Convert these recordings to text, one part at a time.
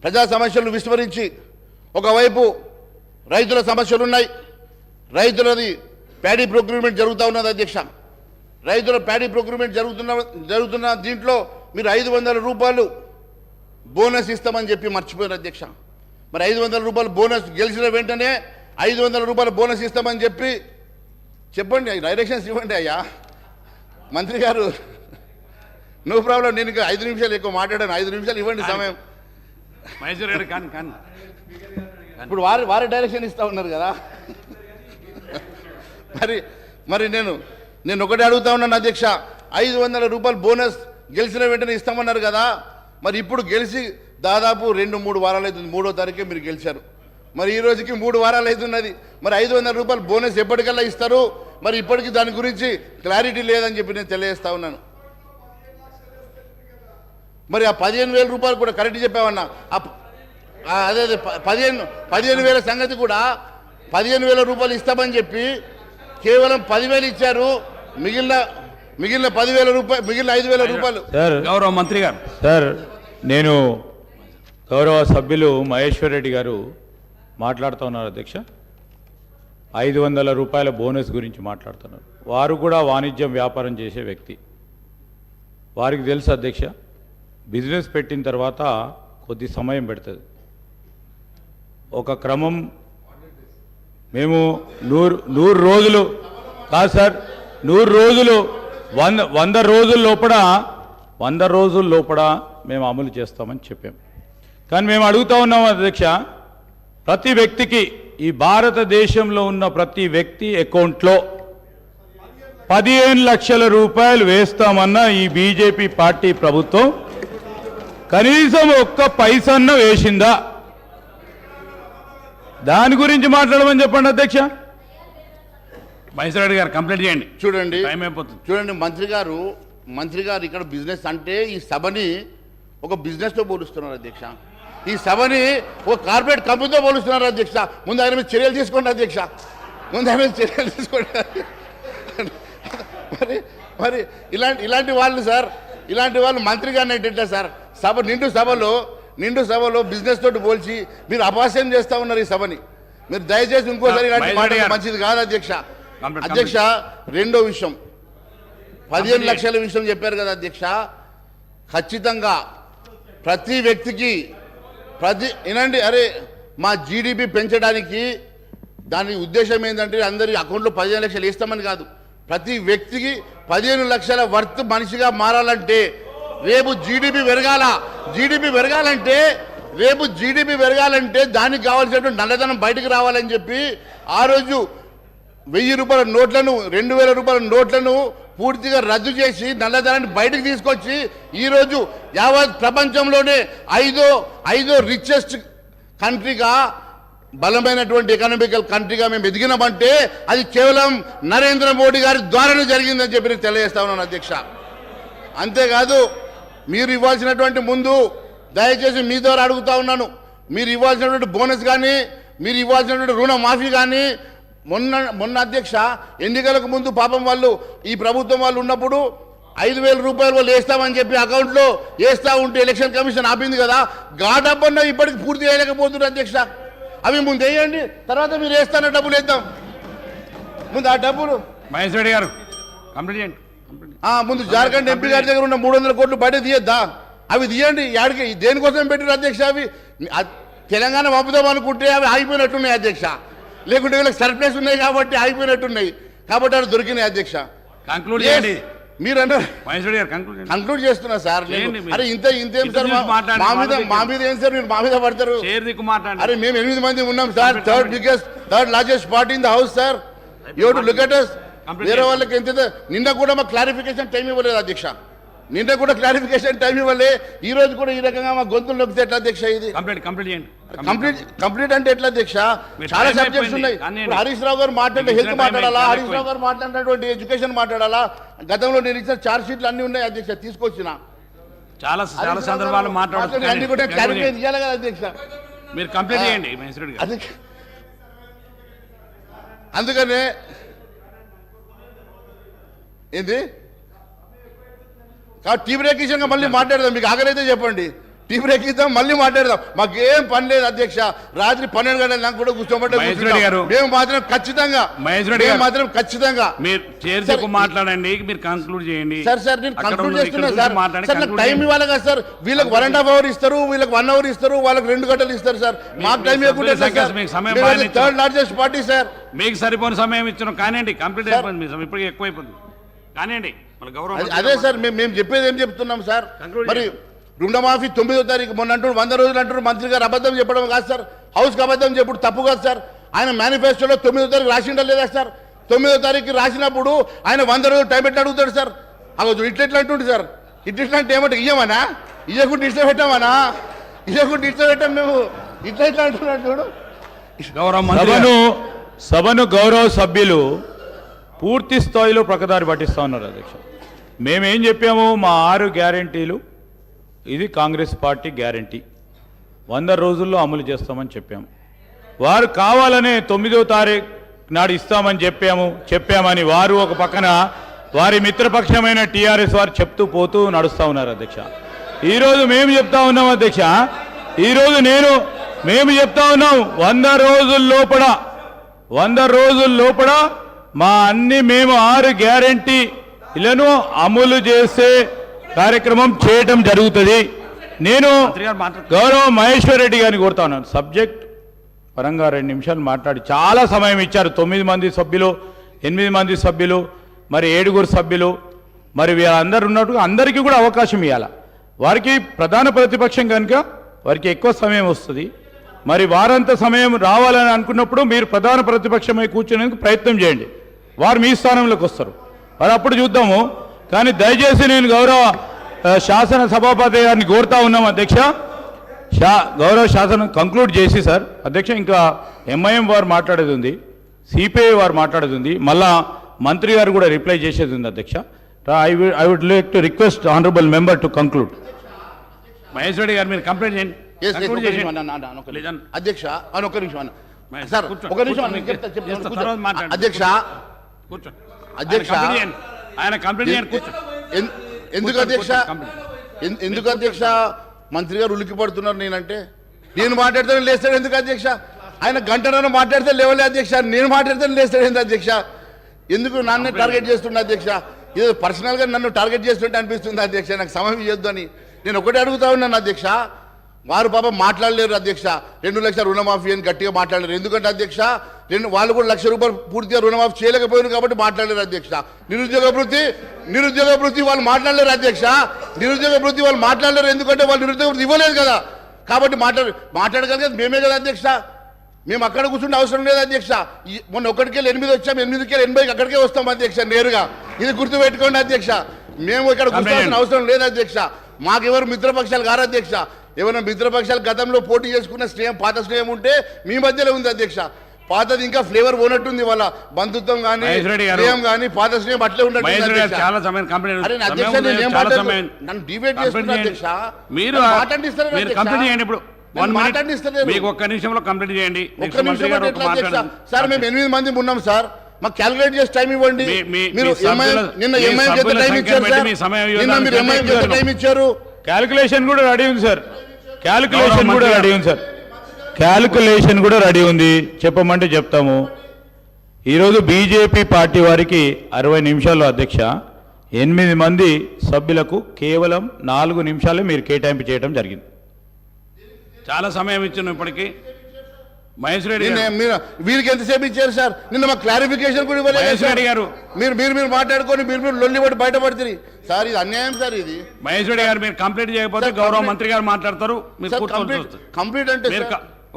ప్రజా సమస్యలు విస్మరించి ఒకవైపు రైతుల సమస్యలు ఉన్నాయి. రైతులది ప్యాడీ ప్రొక్యూర్మెంట్ జరుగుతూ ఉన్నది అధ్యక్ష. రైతుల ప్యాడీ ప్రొక్యూర్మెంట్ జరుగుతున్న దీంట్లో మీరు 500 రూపాయలు బోనస్ ఇస్తామని చెప్పి మర్చిపోయారు అధ్యక్ష. మరి 500 రూపాయలు బోనస్ గెలిచిన వెంటనే 500 రూపాయలు బోనస్ ఇస్తామని చెప్పండి, డైరెక్షన్స్ ఇవ్వండి అయ్యా మంత్రి గారు. నో ప్రాబ్లం, నేను ఇంకా 5 నిమిషాలు ఎక్కువ మాట్లాడాను. 5 నిమిషాలు ఇవ్వండి సమయం. ఇప్పుడు వారి డైరెక్షన్ ఇస్తా ఉన్నారు కదా. మరి నేను ఒకటి అడుగుతా ఉన్నాను అధ్యక్ష, 500 రూపాయలు బోనస్ గెలిచిన వెంటనే ఇస్తామన్నారు కదా. మరి ఇప్పుడు గెలిచి దాదాపు 2-3 వారాలు అవుతుంది. 3వ తారీఖే మీరు గెలిచారు. మరి ఈ రోజుకి 3 వారాలు అవుతున్నది. మరి 500 రూపాయలు బోనస్ ఎప్పటికల్లా ఇస్తారు? మరి ఇప్పటికీ దాని గురించి క్లారిటీ లేదని చెప్పి నేను తెలియజేస్తా ఉన్నాను. మరి ఆ 15,000 రూపాయలు కూడా కరెక్ట్ చెప్పామన్నా. అదే 15,000 సంగతి కూడా 15,000 రూపాయలు ఇస్తామని చెప్పి కేవలం 10,000 ఇచ్చారు. మిగిలిన 10,000 రూపాయలు, మిగిలిన 5,000 రూపాయలు. గౌరవ మంత్రి గారు, సార్ నేను గౌరవ సభ్యులు మహేశ్వర్ రెడ్డి గారు మాట్లాడుతూ ఉన్నారు అధ్యక్ష. 500 రూపాయల బోనస్ గురించి మాట్లాడుతున్నారు. వారు కూడా వాణిజ్యం వ్యాపారం చేసే వ్యక్తి. వారికి తెలుసు అధ్యక్ష, బిజినెస్ పెట్టిన తర్వాత కొద్ది సమయం పెడుతుంది. ఒక క్రమం మేము 100 రోజులు కాదు సార్, 100 రోజులు 100 రోజుల లోపల మేము అమలు చేస్తామని చెప్పాం. కానీ మేము అడుగుతూ ఉన్నాం అధ్యక్ష, ప్రతి వ్యక్తికి, ఈ భారతదేశంలో ఉన్న ప్రతి వ్యక్తి అకౌంట్లో 15 లక్షల రూపాయలు వేస్తామన్న ఈ బీజేపీ పార్టీ ప్రభుత్వం కనీసం ఒక్క పైసన్న వేసిందా? దాని గురించి మాట్లాడమని చెప్పండి అధ్యక్ష. మహేశ్వర రెడ్డి గారు కంప్లైంట్ చేయండి. చూడండి టైం అయిపోతుంది. చూడండి మంత్రి గారు ఇక్కడ బిజినెస్ అంటే ఈ సభని ఒక బిజినెస్తో పోలుస్తున్నారు అధ్యక్ష. ఈ సభని ఒక కార్పొరేట్ కంపెనీతో పోలుస్తున్నారు అధ్యక్ష. ముందు ఆయన మీద చర్యలు తీసుకోండి అధ్యక్ష. మరి ఇలాంటి వాళ్ళు సార్, ఇలాంటి వాళ్ళు మంత్రి గారిని ఏంటంటే సార్, నిండు సభలో బిజినెస్ తోటి పోల్చి మీరు అపహాస్యం చేస్తూ ఉన్నారు ఈ సభని. మీరు దయచేసి ఇంకోసారి ఇలాంటి మాట మంచిది కాదు అధ్యక్ష. అధ్యక్ష, రెండో విషయం, 15 లక్షల విషయం చెప్పారు కదా అధ్యక్ష. ఖచ్చితంగా ప్రతి వ్యక్తికి వినండి, అరే మా జీడిపి పెంచడానికి దాని ఉద్దేశం ఏంటంటే అందరి అకౌంట్లో 15 లక్షలు వేస్తామని కాదు. ప్రతి వ్యక్తికి 15 లక్షల వర్త్ మనిషిగా మారాలంటే రేపు జీడిపి పెరగాలంటే దానికి కావాల్సినటువంటి నల్లధనం బయటకు రావాలని చెప్పి ఆ రోజు 1000 రూపాయల నోట్లను, 2000 రూపాయల నోట్లను పూర్తిగా రద్దు చేసి నల్లధనాన్ని బయటకు తీసుకొచ్చి ఈరోజు యావత్ ప్రపంచంలోనే ఐదో రిచెస్ట్ కంట్రీగా, బలమైనటువంటి ఎకనామికల్ కంట్రీగా మేము ఎదిగినామంటే అది కేవలం నరేంద్ర మోడీ గారి ద్వారానే జరిగిందని చెప్పి నేను తెలియజేస్తా ఉన్నాను అధ్యక్ష. అంతేకాదు, మీరు ఇవ్వాల్సినటువంటి ముందు దయచేసి మీ ద్వారా అడుగుతా ఉన్నాను, మీరు ఇవ్వాల్సినటువంటి బోనస్ కానీ, మీరు ఇవ్వాల్సినటువంటి రుణమాఫీ కానీ, మొన్న అధ్యక్ష ఎన్నికలకు ముందు పాపం వాళ్ళు, ఈ ప్రభుత్వం వాళ్ళు ఉన్నప్పుడు 5,000 రూపాయలు వాళ్ళు వేస్తామని చెప్పి అకౌంట్లో వేస్తూ ఉంటే ఎలక్షన్ కమిషన్ ఆపింది కదా. డబ్బన్న ఇప్పటికి పూర్తి చేయలేకపోతున్నారు అధ్యక్ష. అవి ముందు వేయండి, తర్వాత మీరు వేస్తాన డబ్బులు వేద్దాం. ముందు ఆ డబ్బులు మహేశ్వర రెడ్డి గారు కంప్లీట్ చేయండి. ముందు జార్ఖండ్ ఎంపీ గారి దగ్గర ఉన్న 300 కోట్లు బయట తీయద్దా? అవి తీయండి. యాడికి దేనికోసం పెట్టారు అధ్యక్ష? అవి తెలంగాణ పంపుదాం అనుకుంటే అవి ఆగిపోయినట్టున్నాయి అధ్యక్ష. లేకుంటే వీళ్ళకి సర్ప్లస్ ఉన్నాయి కాబట్టి ఆగిపోయినట్టున్నాయి, కాబట్టి అవి దొరికినాయి అధ్యక్ష. కంక్లూడ్ చేయండి. మీరు అన్నారు కంక్లూడ్ చేస్తున్నా సార్. అరే ఇంతేం సార్, మా మీద ఏం సార్ మీరు మా మీద పడతారు? అరే మేము 8 మంది ఉన్నాం sir, third largest party in the house sir. You to look at us. వేరే వాళ్ళకి ఎంత నిన్న కూడా మాకు క్లారిఫికేషన్ టైం ఇవ్వలేదు అధ్యక్ష. ఈ రోజు కూడా ఈ రకంగా మా గొంతులు నొక్కితే ఎట్లా అధ్యక్ష? ఇది కంప్లీట్ అంటే ఎట్లా అధ్యక్ష? చాలా సబ్జెక్ట్స్ ఉన్నాయి. హరీష్ రావు గారు మాట్లాడే హెల్త్ మాట్లాడాలా, హరీష్ రావు గారు మాట్లాడినటువంటి ఎడ్యుకేషన్ మాట్లాడాలా. గతంలో నేను ఇచ్చిన చార్జ్ షీట్లు అన్ని ఉన్నాయి అధ్యక్ష, తీసుకొచ్చిన చాలా సందర్భాలు మాట్లాడుతున్నారు. అన్ని కూడా క్లారిఫై చేయాలి కదా అధ్యక్ష. మీరు కంప్లీట్ చేయండి. అందుకనే ఏంది టీ బ్రేక్ విషయంగా మళ్ళీ మాట్లాడదాం. మీకు ఆఖరైతే చెప్పండి, టీ బ్రేక్ ఇద్దాం, మళ్ళీ మాట్లాడదాం. మాకేం పని లేదు అధ్యక్ష. రాత్రి 12 గంటల నాకు కూడా మహేష్ రెడ్డి గారు. మేము మాత్రం ఖచ్చితంగా మీరు చేర్చుకు మాట్లాడండి, మీరు కంక్లూడ్ చేయండి. సార్ నేను కంక్లూడ్ చేస్తున్నా సార్. నాకు టైం ఇవ్వాలి కదా సార్. వీళ్ళకి 1.5 అవర్ ఇస్తారు, వీళ్ళకి 1 అవర్ ఇస్తారు, వాళ్ళకి 2 గంటలు ఇస్తారు సార్. మాకు టైం ఇవ్వకుండా థర్డ్ లార్జెస్ట్ పార్టీ సార్. మీకు సరిపోని సమయం ఇచ్చిన కానివ్వండి, కంప్లీట్ అయిపోయింది మీ సమయం, ఇప్పటికీ ఎక్కువైపోయింది కానివ్వండి. మన గౌరవం అదే సార్ మేము చెప్పేది ఏం చెప్తున్నాం సార్. మరి రుణమాఫీ 9వ తారీఖు మొన్న అంటున్నారు, 100 రోజులు అంటున్నారు. మంత్రి గారు అబద్ధం చెప్పడం కాదు సార్, హౌస్కి అబద్ధం చెప్పుడు తప్పు కాదు సార్. ఆయన మేనిఫెస్టోలో 9వ తారీఖు రాసిండా లేదా సార్? 9వ తారీఖు రాసినప్పుడు ఆయన 100 రోజులు టైం పెట్టి అడుగుతాడు సార్. అగో ఇట్లా అంటుండే సార్. ఇట్లా అంటే ఏమంటే ఇయ్యమనా, ఇయ్యకుండా ఇట్లా పెట్టామనా, ఇయ్యకుండా ఇట్లా పెట్టాం మేము, ఇట్లా అంటున్నాడు చూడు. సభను గౌరవ సభ్యులు పూర్తి స్థాయిలో ప్రకదారి పట్టిస్తా ఉన్నారు అధ్యక్ష. మేమేం చెప్పాము, మా 6 గ్యారెంటీలు ఇది కాంగ్రెస్ పార్టీ గ్యారెంటీ 100 రోజుల్లో అమలు చేస్తామని చెప్పాము. వారు కావాలనే 9వ తారీఖు నాడు ఇస్తామని చెప్పామని వారు ఒక పక్కన వారి మిత్రపక్షమైన టీఆర్ఎస్ వారు చెప్తూ పోతూ నడుస్తూ ఉన్నారు అధ్యక్ష. ఈరోజు మేము చెప్తా ఉన్నాం అధ్యక్ష, ఈరోజు మేము చెప్తా ఉన్నాం 100 రోజుల లోపల మా మేము 6 గ్యారెంటీలను అమలు చేసే కార్యక్రమం చేయటం జరుగుతుంది. నేను గౌరవ మహేశ్వర్ రెడ్డి గారిని కోరుతా ఉన్నాను, సబ్జెక్ట్ పరంగా 2 నిమిషాలు మాట్లాడి చాలా సమయం ఇచ్చారు. 9 మంది సభ్యులు, 8 మంది సభ్యులు, మరి 7 సభ్యులు, మరి వీళ్ళందరూ ఉన్నట్టుగా అందరికీ కూడా అవకాశం ఇవ్వాలి. వారికి ప్రధాన ప్రతిపక్షం కనుక వారికి ఎక్కువ సమయం వస్తుంది. మరి వారంత సమయం రావాలని అనుకున్నప్పుడు మీరు ప్రధాన ప్రతిపక్షమై కూర్చునేందుకు ప్రయత్నం చేయండి. వారు మీ స్థానంలోకి వస్తారు, మరి అప్పుడు చూద్దాము. కానీ దయచేసి నేను గౌరవ శాసన సభాపతి గారిని కోరుతా ఉన్నాం అధ్యక్ష, గౌరవ శాసనం కంక్లూడ్ చేసి సార్ అధ్యక్ష, ఇంకా ఎంఐఎం వారు మాట్లాడేది ఉంది, సిపిఐ వారు మాట్లాడేది ఉంది, మళ్ళా మంత్రి గారు కూడా రిప్లై చేసేది ఉంది అధ్యక్ష. I would like to request honourable member to conclude. Mahesh Reddy garu మీరు కంప్లైంట్ చేయండి అధ్యక్ష. ఒక నిమిషం సార్, ఒక నిమిషం అధ్యక్ష. అధ్యక్ష ఆయన కంప్లీట్ చేయండి. ఎందుకు అధ్యక్ష మంత్రి గారు ఉలికి పడుతున్నారు? నేను మాట్లాడితే లేస్తాడు ఎందుకు అధ్యక్ష? ఆయన గంటన్నర మాట్లాడితే లేవలే అధ్యక్ష, నేను మాట్లాడితే లేస్తాడు ఎందుకు అధ్యక్ష? ఎందుకు నన్ను టార్గెట్ చేస్తుండే అధ్యక్ష? ఏదో పర్సనల్గా నన్ను టార్గెట్ చేస్తుంటే అనిపిస్తుంది అధ్యక్ష. నాకు సమయం ఇవ్వద్దు అని నేను ఒకటే అడుగుతా ఉన్నాను అధ్యక్ష. వారు పాపం మాట్లాడలేరు అధ్యక్ష. 2 లక్షల రుణమాఫీ అని గట్టిగా మాట్లాడలేరు. ఎందుకంటే అధ్యక్ష వాళ్ళు కూడా ₹1,00,000 పూర్తిగా రుణమాఫీ చేయలేకపోయారు కాబట్టి మాట్లాడలేరు అధ్యక్ష. నిరుద్యోగ వృత్తి వాళ్ళు మాట్లాడలేరు అధ్యక్ష. నిరుద్యోగ వృత్తి వాళ్ళు మాట్లాడలేరు ఎందుకంటే వాళ్ళు నిరుద్యోగ వృత్తి ఇవ్వలేదు కదా. కాబట్టి మాట్లాడగలిగేది మేమే కదా అధ్యక్ష. మేము అక్కడ కూర్చుంటే అవసరం లేదు అధ్యక్ష. మొన్న 1కెళ్ళి 8 వచ్చాం, 8కెళ్ళి 80 అక్కడికే వస్తాం అధ్యక్ష నేరుగా. ఇది గుర్తుపెట్టుకోండి అధ్యక్ష. మేము ఇక్కడ కూర్చోవాల్సిన అవసరం లేదు అధ్యక్ష. మాకెవరు మిత్రపక్షాలు కారు అధ్యక్ష. ఏమైనా మిత్రపక్షాలు గతంలో పోటీ చేసుకున్న స్నేహం, పాత స్నేహం ఉంటే మీ మధ్యలో ఉంది అధ్యక్ష. పాతది ఇంకా ఫ్లేవర్ పోనట్టుంది, వాళ్ళ బంధుత్వం కానీ స్నేహం కానీ పాత స్నేహం అట్లే ఉన్నట్టు. నన్ను డిబేట్ చేస్తున్నా అధ్యక్ష. మీరు మీకు ఒక్క నిమిషంలో కంప్లీట్ చేయండి. సార్ మేము 8 మంది ఉన్నాం సార్, మాకు క్యాలిక్యులేట్ చేసి టైం ఇవ్వండి. మీరు నిన్న ఎంఐఎం టైం ఇచ్చారు సార్, నిన్న మీరు ఎంఐఎం టైం ఇచ్చారు. క్యాలిక్యులేషన్ కూడా రెడీ ఉంది సార్, క్యాలిక్యులేషన్ కూడా రెడీ ఉంది, చెప్పమంటే చెప్తాము. ఈరోజు బీజేపీ పార్టీ వారికి 60 నిమిషాల్లో అధ్యక్ష, 8 మంది సభ్యులకు కేవలం 4 నిమిషాలే మీరు కేటాయింపు చేయడం జరిగింది. చాలా సమయం ఇచ్చాను ఇప్పటికీ. మహేష్ రెడ్డి వీరికి ఎంతసేపు ఇచ్చారు సార్? నిన్న మాకు క్లారిఫికేషన్ కూడా ఇవ్వలేదు గారు. మీరు మాట్లాడుకొని మీరు లొల్లి పడి బయటపడుతుంది సార్. ఇది అన్యాయం సార్. ఇది మహేష్ రెడ్డి గారు మీరు కంప్లీట్ చేయకపోతే గౌరవ మంత్రి గారు మాట్లాడతారు. కంప్లీట్ అంటే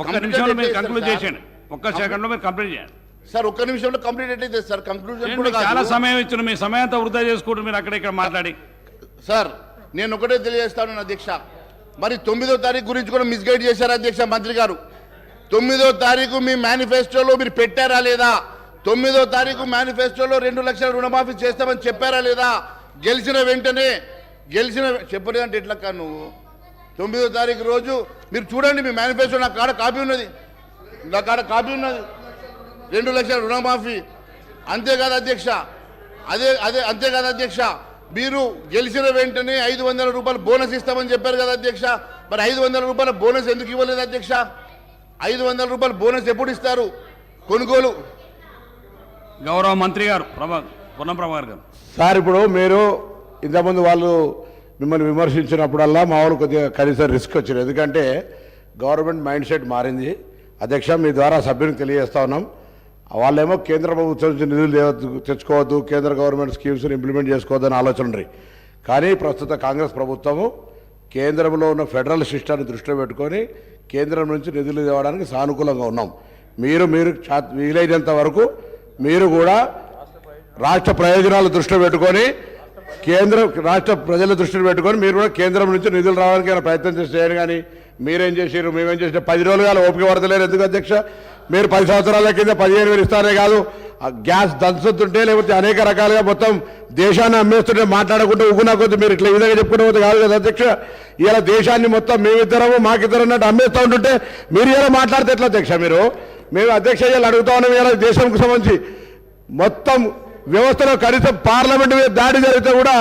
ఒక్క నిమిషంలో మీరు కంక్లూడ్ చేయండి. ఒక్క సెకండ్ లో మీరు కంప్లీట్ చేయండి సార్. ఒక్క నిమిషంలో కంప్లీట్ ఎట్లయితే సార్? కంక్లూజన్ చాలా సమయం ఇచ్చిన మీ సమయంతో వృధా చేసుకుంటూ మీరు అక్కడ ఇక్కడ మాట్లాడి. సార్ నేను ఒకటే తెలియజేస్తాను అధ్యక్ష, మరి 9వ తారీఖు గురించి కూడా మిస్గైడ్ చేశారు అధ్యక్ష మంత్రి గారు. 9వ తారీఖు మీ మేనిఫెస్టోలో మీరు పెట్టారా లేదా? 9వ తారీఖు మేనిఫెస్టోలో 2 లక్షల రుణమాఫీ చేస్తామని చెప్పారా లేదా? గెలిచిన వెంటనే చెప్పలేదంటే ఎట్లా నువ్వు? 9వ తారీఖు రోజు మీరు చూడండి మీ మేనిఫెస్టో, నా కాడ కాపీ ఉన్నది 2 లక్షల రుణమాఫీ. అంతేకాదు అధ్యక్ష, అంతేకాదు అధ్యక్ష, మీరు గెలిచిన వెంటనే ₹500 బోనస్ ఇస్తామని చెప్పారు కదా అధ్యక్ష. మరి 500 రూపాయల బోనస్ ఎందుకు ఇవ్వలేదు అధ్యక్ష? 500 రూపాయల బోనస్ ఎప్పుడు ఇస్తారు? కొనుగోలు గౌరవ మంత్రి గారు పొన్నం ప్రభాకర్ గారు. సార్, ఇప్పుడు మీరు ఇంతకుముందు వాళ్ళు మిమ్మల్ని విమర్శించినప్పుడల్లా మా వాళ్ళు కొద్దిగా కనీసం రిస్క్ వచ్చింది. ఎందుకంటే గవర్నమెంట్ మైండ్ సెట్ మారింది. అధ్యక్ష, మీ ద్వారా సభ్యునికి తెలియజేస్తా ఉన్నాం. వాళ్ళేమో కేంద్ర ప్రభుత్వం నుంచి నిధులు తెచ్చుకోవద్దు, కేంద్ర గవర్నమెంట్ స్కీమ్స్ని ఇంప్లిమెంట్ చేసుకోవద్దని ఆలోచన ఉన్నాయి. కానీ ప్రస్తుత కాంగ్రెస్ ప్రభుత్వము కేంద్రంలో ఉన్న ఫెడరల్ సిస్టాన్ని దృష్టిలో పెట్టుకొని కేంద్రం నుంచి నిధులు తేవడానికి సానుకూలంగా ఉన్నాం. మీరు వీలైనంత వరకు మీరు కూడా రాష్ట్ర ప్రయోజనాలు దృష్టిలో పెట్టుకొని రాష్ట్ర ప్రజల దృష్టిలో పెట్టుకొని మీరు కూడా కేంద్రం నుంచి నిధులు రావడానికి ఏమైనా ప్రయత్నం చేయాలి. కానీ మీరేం చేసారు, మేమేం చేసినా 10 రోజులుగా ఓపిక పడతలేరు. ఎందుకు అధ్యక్ష? మీరు 10 సంవత్సరాల కింద 15,000 ఇస్తారే కాదు, గ్యాస్ దంచుతుంటే లేకపోతే అనేక రకాలుగా మొత్తం దేశాన్ని అమ్మేస్తుంటే మాట్లాడకుండా ఉగునా కొద్ది మీరు ఇట్లా ఈ విధంగా చెప్పుకుంటే పోతే కాదు కదా అధ్యక్ష. ఇలా దేశాన్ని మొత్తం మేమిద్దరము మాకిద్దరు అన్నట్టు అమ్మేస్తూ ఉంటుంటే మీరు ఇలా మాట్లాడితే ఎట్లా అధ్యక్ష? మేము అధ్యక్ష ఇలా అడుగుతా ఉన్నాం. ఇలా దేశంకు సంబంధించి మొత్తం వ్యవస్థలో కనీసం పార్లమెంట్ మీద దాడి జరిగితే కూడా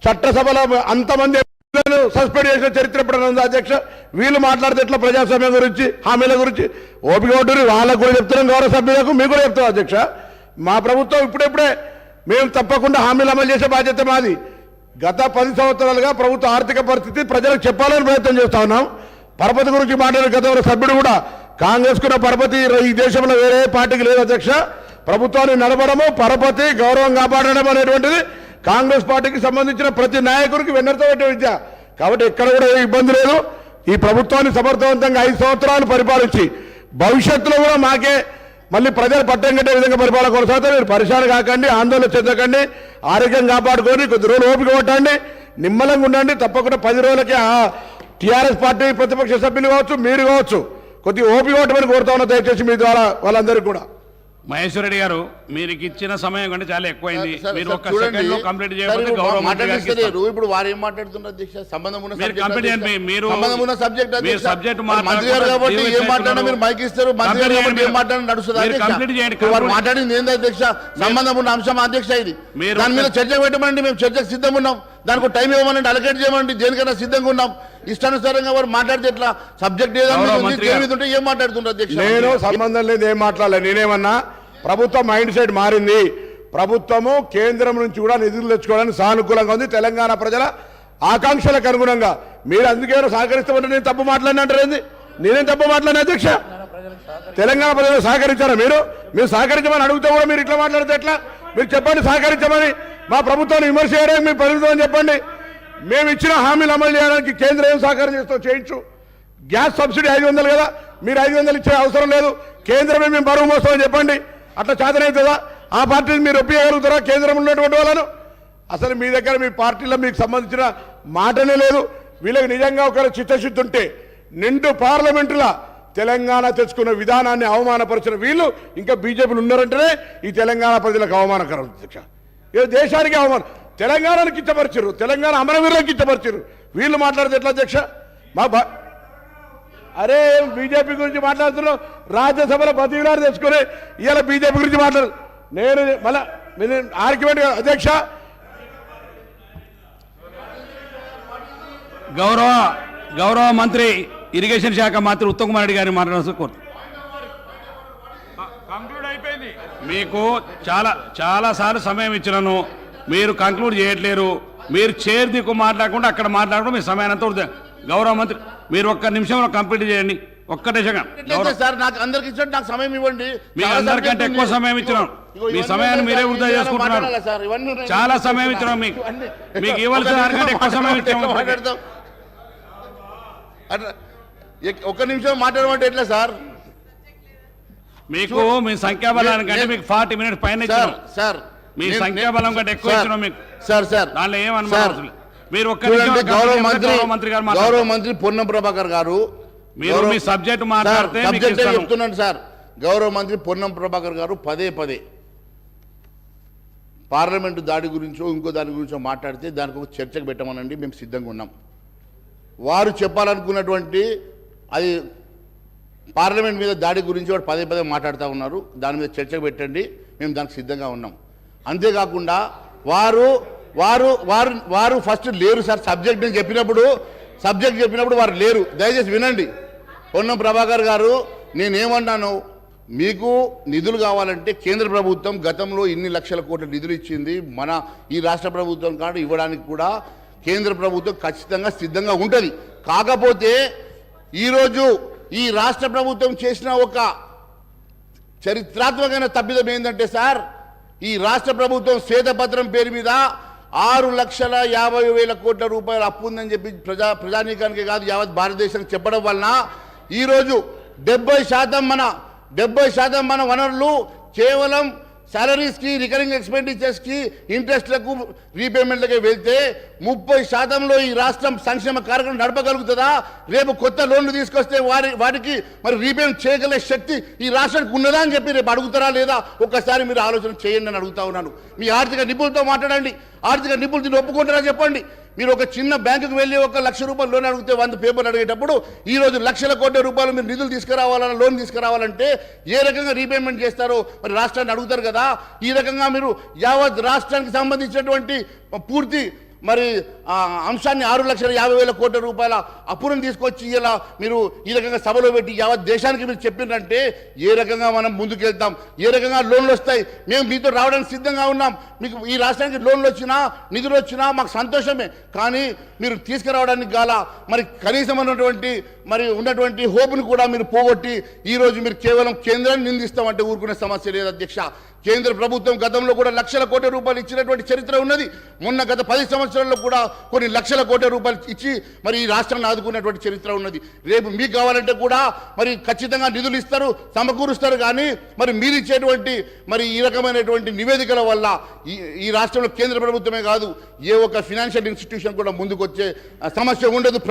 చట్టసభలో అంతమంది సస్పెండ్ చేసిన చరిత్ర ఎప్పుడైనా ఉందా అధ్యక్ష? వీళ్ళు మాట్లాడితే ఎట్లా ప్రజాస్వామ్యం గురించి, హామీల గురించి? ఓపిక ఉంటుంది. వాళ్ళకు కూడా చెప్తున్నాం, గౌరవ సభ్యులకు మీకు కూడా చెప్తాం అధ్యక్ష. మా ప్రభుత్వం ఇప్పుడే మేము తప్పకుండా హామీలు అమలు చేసే బాధ్యత మాది. గత 10 సంవత్సరాలుగా ప్రభుత్వ ఆర్థిక పరిస్థితి ప్రజలకు చెప్పాలని ప్రయత్నం చేస్తా ఉన్నాం. పరపతి గురించి మాట్లాడే గత సభ్యుడు కూడా కాంగ్రెస్కున్న పరపతి ఈ దేశంలో వేరే పార్టీకి లేదు అధ్యక్ష. ప్రభుత్వాన్ని నడపడము, పరపతి, గౌరవం కాపాడడం అనేటువంటిది కాంగ్రెస్ పార్టీకి సంబంధించిన ప్రతి నాయకుడికి వెన్నెరతో పెట్టే విద్య. కాబట్టి ఎక్కడ కూడా ఏ ఇబ్బంది లేదు. ఈ ప్రభుత్వాన్ని సమర్థవంతంగా 5 సంవత్సరాలు పరిపాలించి భవిష్యత్తులో కూడా మాకే మళ్ళీ ప్రజలు పట్టం కట్టే విధంగా పరిపాలన కొనసాగితే మీరు పరిశాన కాకండి, ఆందోళన చెందకండి, ఆరోగ్యం కాపాడుకొని కొద్ది రోజులు ఓపిక కొట్టండి, నిమ్మలంగా ఉండండి. తప్పకుండా 10 రోజులకే టీఆర్ఎస్ పార్టీ ప్రతిపక్ష సభ్యులు కావచ్చు, మీరు కావచ్చు, కొద్దిగా ఓపిక కొట్టమని కోరుతా ఉన్నా దయచేసి మీ ద్వారా వాళ్ళందరికీ కూడా. మహేశ్వర్ రెడ్డి గారు, మీరు ఇచ్చిన సమయం కంటే చాలా ఎక్కువైంది. మీరు ఒక్క చూడండి, సెకండ్ లో కంప్లీట్ చేయకపోతే గౌరవ మంత్రి గారికి ఇస్తాను. ఇప్పుడు వారు ఏం మాట్లాడుతున్నారు అధ్యక్ష? సంబంధం ఉన్న మీరు కంప్లీట్ చేయండి. మీరు సంబంధం ఉన్న సబ్జెక్ట్ మీరు సబ్జెక్ట్ మంత్రి గారు కాబట్టి ఏం మాట్లాడినా మీరు మైక్ ఇస్తారు. మంత్రి గారు కాబట్టి ఏం మాట్లాడినా నడుస్తుంది కంప్లీట్ చేయండి. వారు మాట్లాడింది ఏంది అధ్యక్ష? సంబంధం ఉన్న అంశం అధ్యక్ష. ఇది దాని మీద చర్చ పెట్టమండి, మేము చర్చకు సిద్ధంగా ఉన్నాం. దానికి టైం ఇవ్వమనండి, అలకేట్ చేయమండి, దేనికైనా సిద్ధంగా ఉన్నాం. ఇష్టానుసారంగా వారు మాట్లాడితే ఎట్లా? సబ్జెక్ట్ ఏదైనా ఉంటే ఏం మాట్లాడుతున్నారు అధ్యక్ష? నేను సంబంధం లేదు, ఏం మాట్లాడలేదు. నేనేమన్నా ప్రభుత్వ మైండ్ సెట్ మారింది. ప్రభుత్వము కేంద్రం నుంచి కూడా నిధులు తెచ్చుకోవడానికి సానుకూలంగా ఉంది తెలంగాణ ప్రజల ఆకాంక్షలకు అనుగుణంగా. మీరు అందుకేమైనా సహకరిస్తామంటే నేను తప్పు మాట్లాడినంటారేంది? నేనేం తప్పు మాట్లాడిన అధ్యక్ష? తెలంగాణ ప్రజలు సహకరించారా? మీరు సహకరించమని అడిగితే కూడా మీరు ఇట్లా మాట్లాడితే ఎట్లా? మీరు చెప్పండి సహకరించమని. మా ప్రభుత్వాన్ని విమర్శ చేయడానికి మీరు పరిమితం చెప్పండి. మేము ఇచ్చిన హామీలు అమలు చేయడానికి కేంద్రం ఏం సహకారం చేస్తాం చేయించు. గ్యాస్ సబ్సిడీ 500 కదా, మీరు 500 ఇచ్చే అవసరం లేదు, కేంద్రమే మేము బరువు మోస్తామని చెప్పండి. అట్లా చేతనవుతుందా? ఆ పార్టీని మీరు ఒప్పియగలుగుతారా కేంద్రంలో ఉన్నటువంటి వాళ్ళను? అసలు మీ దగ్గర మీ పార్టీలో మీకు సంబంధించిన మాటనే లేదు. వీళ్ళకి నిజంగా ఒక చిత్తశుద్ధి ఉంటే నిండు పార్లమెంటులా తెలంగాణ తెచ్చుకున్న విధానాన్ని అవమానపరిచిన వీళ్ళు ఇంకా బీజేపీలు ఉన్నారంటేనే ఈ తెలంగాణ ప్రజలకు అవమానకరం అధ్యక్ష. దేశానికి అవమానం. తెలంగాణను కిచ్చపరిచారు, తెలంగాణ అమరవీరులకు కిచ్చపరిచారు. వీళ్ళు మాట్లాడితే ఎట్లా అధ్యక్ష? అరే బీజేపీ గురించి మాట్లాడుతున్నాం, రాజ్యసభలో బతిలారు తెచ్చుకొని ఇవాళ బీజేపీ గురించి మాట్లాడు. నేను మళ్ళా ఆర్గ్యుమెంట్ అధ్యక్ష. గౌరవ మంత్రి ఇరిగేషన్ శాఖ మంత్రి ఉత్తమ్ కుమార్ రెడ్డి గారిని మాట్లాడాల్సి కోరు. కంక్లూడ్ అయిపోయింది. మీకు చాలా సార్లు సమయం ఇచ్చినాను, మీరు కంక్లూడ్ చేయట్లేరు. మీరు చైర్ దిక్కు మాట్లాడకుండా అక్కడ మాట్లాడడం మీ సమయానంతా. గౌరవ మంత్రి, మీరు ఒక్క నిమిషంలో కంప్లీట్ చేయండి. ఒక్కటే సార్, నాకు అందరికి ఇచ్చాడు, నాకు సమయం ఇవ్వండి. మీ అందరికంటే ఎక్కువ సమయం ఇచ్చినాం. మీ సమయాన్ని మీరే వృధా చేసుకుంటున్నారు. చాలా సమయం ఇచ్చినాం. మీకు ఇవ్వాల్సిన దానికంటే ఎక్కువ సమయం ఇచ్చాము. ఒక్క నిమిషం మాట్లాడమంటే ఎట్లా సార్? మీకు మీ సంఖ్యాబలానికంటే మీకు 40 మినిట్స్ పైన ఇచ్చినాం సార్. మీ సంఖ్యాబలం కంటే ఎక్కువ ఇచ్చినాం మీకు సార్. దాంట్లో ఏమనుకోవాలి. మీరు ఒక్క గౌరవ మంత్రి పొన్నం ప్రభాకర్ గారు, మీరు మీ సబ్జెక్ట్ మాట్లాడితే చెప్తున్నాను సార్. గౌరవ మంత్రి పొన్నం ప్రభాకర్ గారు పదే పార్లమెంటు దాడి గురించో ఇంకో దాని గురించో మాట్లాడితే దానికి ఒక చర్చకు పెట్టమనండి, మేము సిద్ధంగా ఉన్నాం. వారు చెప్పాలనుకున్నటువంటి అది పార్లమెంట్ మీద దాడి గురించి వాడు పదే మాట్లాడుతూ ఉన్నారు. దాని మీద చర్చకు పెట్టండి, మేము దానికి సిద్ధంగా ఉన్నాం. అంతేకాకుండా వారు వారు వారు వారు ఫస్ట్ లేరు సార్. సబ్జెక్ట్ నేను చెప్పినప్పుడు సబ్జెక్ట్ చెప్పినప్పుడు వారు లేరు. దయచేసి వినండి. పొన్నం ప్రభాకర్ గారు, నేనేమన్నాను, మీకు నిధులు కావాలంటే కేంద్ర ప్రభుత్వం గతంలో ఇన్ని లక్షల కోట్ల నిధులు ఇచ్చింది. మన ఈ రాష్ట్ర ప్రభుత్వం కాదు ఇవ్వడానికి కూడా కేంద్ర ప్రభుత్వం ఖచ్చితంగా సిద్ధంగా ఉంటుంది. కాకపోతే ఈరోజు ఈ రాష్ట్ర ప్రభుత్వం చేసిన ఒక చరిత్రాత్మకమైన తప్పిదం ఏంటంటే సార్, ఈ రాష్ట్ర ప్రభుత్వం శ్వేతపత్రం పేరు మీద 6,50,000 కోట్ల రూపాయలు అప్పు ఉందని చెప్పి ప్రజానీకానికి కాదు యావత్ భారతదేశానికి చెప్పడం వలన ఈరోజు 70% మన వనరులు కేవలం సాలరీస్కి, రికరింగ్ ఎక్స్పెండిచర్స్కి, ఇంట్రెస్ట్లకు, రీపేమెంట్లకే వెళ్తే 30%లో ఈ రాష్ట్రం సంక్షేమ కార్యక్రమం నడపగలుగుతుందా? రేపు కొత్త లోన్లు తీసుకొస్తే వాటికి మరి రీపేమెంట్ చేయగలిగే శక్తి ఈ రాష్ట్రానికి ఉన్నదా అని చెప్పి రేపు అడుగుతారా లేదా? ఒక్కసారి మీరు ఆలోచన చేయండి అని అడుగుతా ఉన్నాను. మీ ఆర్థిక నిపుణులతో మాట్లాడండి. ఆర్థిక నిపుణులు దీన్ని ఒప్పుకుంటారా చెప్పండి. మీరు ఒక చిన్న బ్యాంకుకు వెళ్ళి 1 లక్ష రూపాయలు లోన్ అడిగితే 100 పేపర్లు అడిగేటప్పుడు ఈరోజు లక్షల కోట్ల రూపాయలు మీరు నిధులు తీసుకురావాలన్నా, లోన్ తీసుకురావాలంటే ఏ రకంగా రీపేమెంట్ చేస్తారో మరి రాష్ట్రాన్ని అడుగుతారు కదా. ఈ రకంగా మీరు యావత్ రాష్ట్రానికి సంబంధించినటువంటి పూర్తి మరి అంశాన్ని 6,50,000 కోట్ల రూపాయల అప్పులను తీసుకొచ్చి ఇలా మీరు ఈ రకంగా సభలో పెట్టి యావత్ దేశానికి మీరు చెప్పినంటే ఏ రకంగా మనం ముందుకెళ్తాం? ఏ రకంగా లోన్లు వస్తాయి? మేము మీతో రావడానికి సిద్ధంగా ఉన్నాం. మీకు ఈ రాష్ట్రానికి లోన్లు వచ్చినా, నిధులు వచ్చినా మాకు సంతోషమే. కానీ మీరు తీసుకురావడానికి గాల మరి కనీసం ఉన్నటువంటి హోప్ను కూడా మీరు పోగొట్టి ఈరోజు మీరు కేవలం కేంద్రాన్ని నిందిస్తామంటే ఊరుకునే సమస్య లేదు అధ్యక్ష. కేంద్ర ప్రభుత్వం గతంలో కూడా లక్షల కోట్ల రూపాయలు ఇచ్చినటువంటి చరిత్ర ఉన్నది. మొన్న గత 10 సంవత్సరాల్లో కూడా కొన్ని లక్షల కోట్ల రూపాయలు ఇచ్చి మరి ఈ రాష్ట్రాన్ని ఆదుకున్నటువంటి చరిత్ర ఉన్నది. రేపు మీకు కావాలంటే కూడా మరి ఖచ్చితంగా నిధులు ఇస్తారు, సమకూరుస్తారు. కానీ మరి మీరు ఇచ్చేటువంటి మరి ఈ రకమైనటువంటి నివేదికల వల్ల ఈ రాష్ట్రంలో కేంద్ర ప్రభుత్వమే కాదు ఏ ఒక్క ఫినాన్షియల్ ఇన్స్టిట్యూషన్ కూడా ముందుకు వచ్చే సమస్య ఉండదు.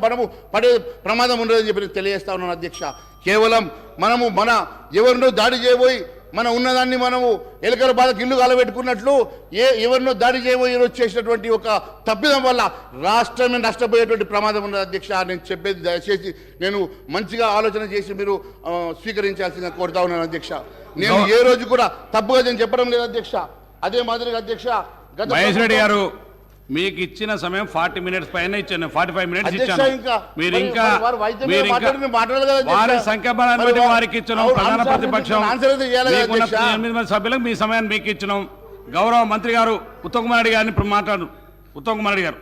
మనము పడే ప్రమాదం ఉండదని చెప్పి నేను తెలియజేస్తా ఉన్నాను అధ్యక్ష. కేవలం మనము ఎవరినో దాడి చేయబోయి మన ఉన్నదాన్ని మనము ఎలుకల బాధకు ఇల్లు కాలబెట్టుకున్నట్లు ఎవరినో దాడి చేయబోయి ఈరోజు చేసినటువంటి ఒక తప్పిదం వల్ల రాష్ట్రమే నష్టపోయేటువంటి ప్రమాదం ఉన్నది అధ్యక్ష. నేను చెప్పేది దయచేసి నేను మంచిగా ఆలోచన చేసి మీరు స్వీకరించాల్సిందిగా కోరుతా ఉన్నాను అధ్యక్ష. నేను ఏ రోజు కూడా తప్పుగా నేను చెప్పడం లేదు అధ్యక్ష. అదే మాదిరిగా అధ్యక్ష మహేష్ రెడ్డి గారు మీకు ఇచ్చిన సమయం 40 మినిట్స్ పైన ఇచ్చాను, 45 మినిట్స్ ఇచ్చాను. మీరు ఇంకా వారి సంఖ్యాబలాన్ని బట్టి వారికి ఇచ్చినాం. ప్రధాన ప్రతిపక్షం 8 మంది సభ్యులకు మీ సమయాన్ని మీకు ఇచ్చినాం. గౌరవ మంత్రి గారు ఉత్తమ్ కుమార్ రెడ్డి గారిని ఇప్పుడు మాట్లాడు. ఉత్తమ్ కుమార్ రెడ్డి గారు.